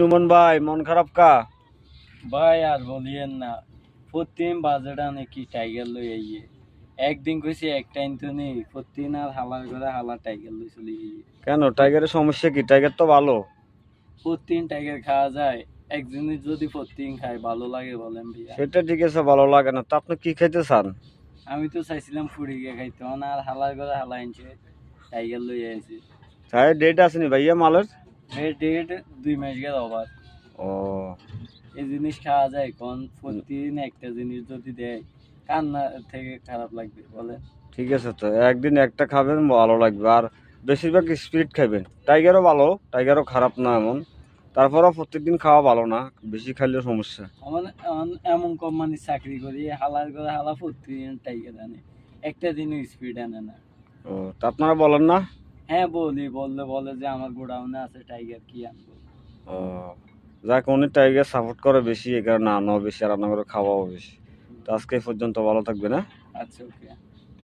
নুমান ভাই মন খারাপ কা? ভাই আর বলিয়েন না, প্রতিদিন বাজেটা নাকি টাইগার লই আইয়ে। একদিন কইছি একটা আনতনি, প্রতিদিন আর হালার করে হালা টাইগার লই চলি গিয়ে। কেন টাইগারের সমস্যা কি? টাইগার তো ভালো। প্রতিদিন টাইগার খাওয়া যায়, এক জিনিস যদি প্রতিদিন খাই ভালো লাগে বলেন ভাইয়া? সেটা ঠিক আছে, ভালো লাগে না তো আপনি কি খাইতে চান? আমি তো চাইছিলাম ফুড়ি গিয়ে খাইতে, না আর হালার করে হালা আনছে, টাইগার লই আইছি। তাই ডেট আসেনি ভাইয়া মালের? ডেট 2 মাস গেল আবার। ও এই জিনিস খাওয়া যায় কোন? প্রতিদিন একটা জিনিস যদি দেয়, কান্না থেকে খারাপ লাগবে বলেন? ঠিক আছে, তো একদিন একটা খাবেন ভালো লাগবে, আর বেশিরভাগ স্পিড খাবেন। টাইগারও ভালো, টাইগারও খারাপ না এমন, তারপরও প্রত্যেকদিন খাওয়া ভালো না, বেশি খাইলেও সমস্যা। এমন কোম্পানির চাকরি করি, হালার করে হালা প্রতিদিন টাইগার আনে, একটা দিনও স্পিড আনে না। ও তা আপনারা বলেন না? হ্যাঁ বললে বলে যে আমার গোডাউনে আছে টাইগার, কি আনবো। ও যাক, উনি টাইগার সাপোর্ট করে বেশি, এই কারণে আনাও বেশি আর রান্না করে খাওয়াও বেশি। তো আজকে এই পর্যন্ত, ভালো থাকবে না? আচ্ছা, ওকে।